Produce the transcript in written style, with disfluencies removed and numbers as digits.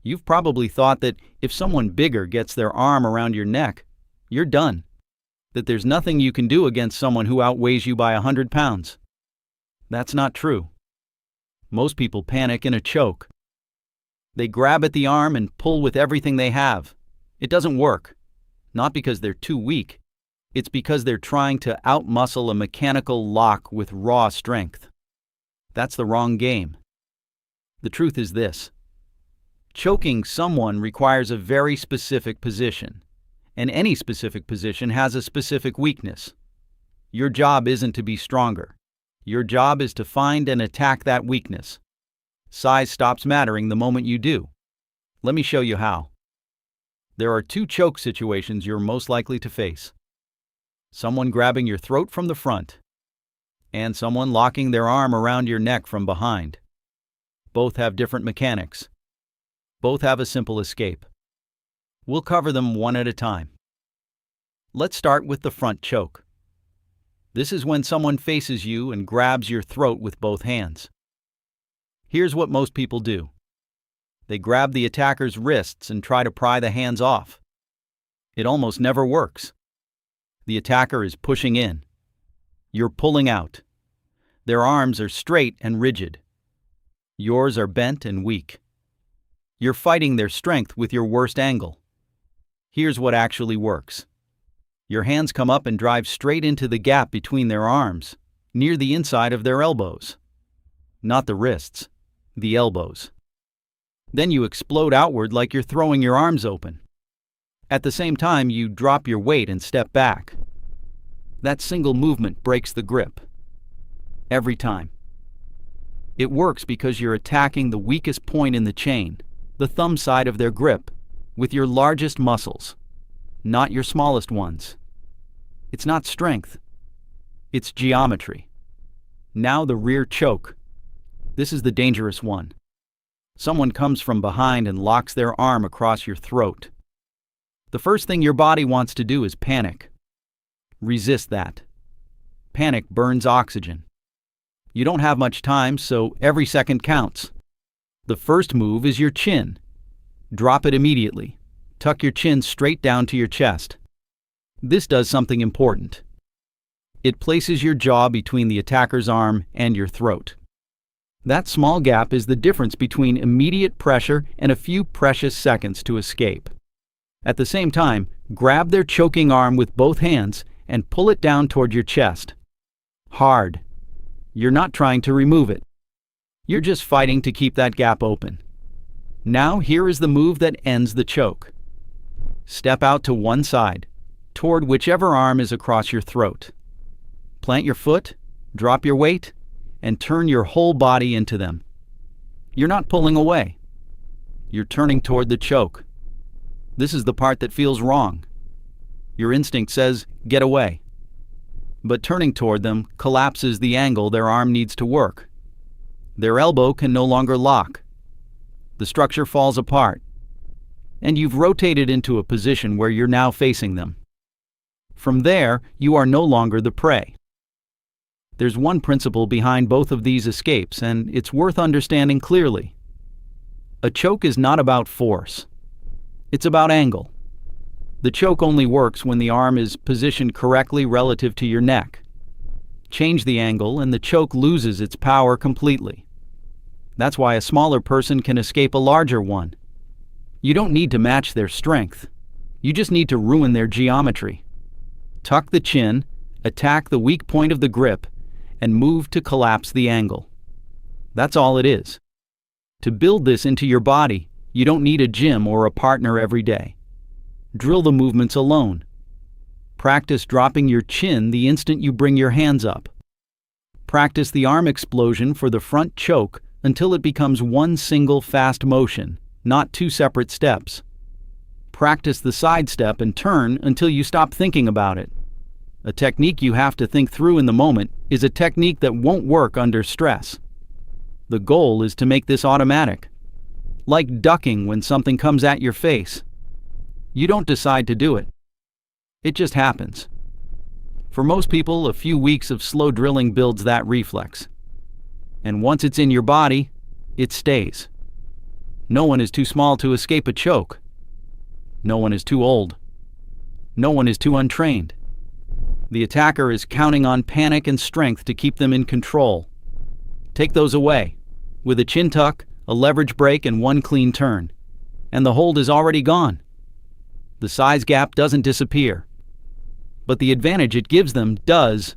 You've probably thought that if someone bigger gets their arm around your neck, you're done. That there's nothing you can do against someone who outweighs you by 100 pounds. That's not true. Most people panic in a choke. They grab at the arm and pull with everything they have. It doesn't work. Not because they're too weak. It's because they're trying to outmuscle a mechanical lock with raw strength. That's the wrong game. The truth is this. Choking someone requires a very specific position, and any specific position has a specific weakness. Your job isn't to be stronger. Your job is to find and attack that weakness. Size stops mattering the moment you do. Let me show you how. There are two choke situations you're most likely to face. Someone grabbing your throat from the front, and someone locking their arm around your neck from behind. Both have different mechanics. Both have a simple escape. We'll cover them one at a time. Let's start with the front choke. This is when someone faces you and grabs your throat with both hands. Here's what most people do. They grab the attacker's wrists and try to pry the hands off. It almost never works. The attacker is pushing in. You're pulling out. Their arms are straight and rigid. Yours are bent and weak. You're fighting their strength with your worst angle. Here's what actually works. Your hands come up and drive straight into the gap between their arms, near the inside of their elbows. Not the wrists, the elbows. Then you explode outward like you're throwing your arms open. At the same time, you drop your weight and step back. That single movement breaks the grip. Every time. It works because you're attacking the weakest point in the chain, the thumb side of their grip, with your largest muscles, not your smallest ones. It's not strength. It's geometry. Now the rear choke. This is the dangerous one. Someone comes from behind and locks their arm across your throat. The first thing your body wants to do is panic. Resist that. Panic burns oxygen. You don't have much time, so every second counts. The first move is your chin. Drop it immediately. Tuck your chin straight down to your chest. This does something important. It places your jaw between the attacker's arm and your throat. That small gap is the difference between immediate pressure and a few precious seconds to escape. At the same time, grab their choking arm with both hands and pull it down toward your chest. Hard. You're not trying to remove it. You're just fighting to keep that gap open. Now here is the move that ends the choke. Step out to one side, toward whichever arm is across your throat. Plant your foot, drop your weight, and turn your whole body into them. You're not pulling away. You're turning toward the choke. This is the part that feels wrong. Your instinct says, get away. But turning toward them collapses the angle their arm needs to work. Their elbow can no longer lock. The structure falls apart, and you've rotated into a position where you're now facing them. From there, you are no longer the prey. There's one principle behind both of these escapes, and it's worth understanding clearly. A choke is not about force. It's about angle. The choke only works when the arm is positioned correctly relative to your neck. Change the angle, and the choke loses its power completely. That's why a smaller person can escape a larger one. You don't need to match their strength. You just need to ruin their geometry. Tuck the chin, attack the weak point of the grip, and move to collapse the angle. That's all it is. To build this into your body, you don't need a gym or a partner every day. Drill the movements alone. Practice dropping your chin the instant you bring your hands up. Practice the arm explosion for the front choke until it becomes one single fast motion, not two separate steps. Practice the side step and turn until you stop thinking about it. A technique you have to think through in the moment is a technique that won't work under stress. The goal is to make this automatic. Like ducking when something comes at your face. You don't decide to do it. It just happens. For most people, a few weeks of slow drilling builds that reflex. And once it's in your body, it stays. No one is too small to escape a choke. No one is too old. No one is too untrained. The attacker is counting on panic and strength to keep them in control. Take those away, with a chin tuck, a leverage break, and one clean turn, and the hold is already gone. The size gap doesn't disappear, but the advantage it gives them does.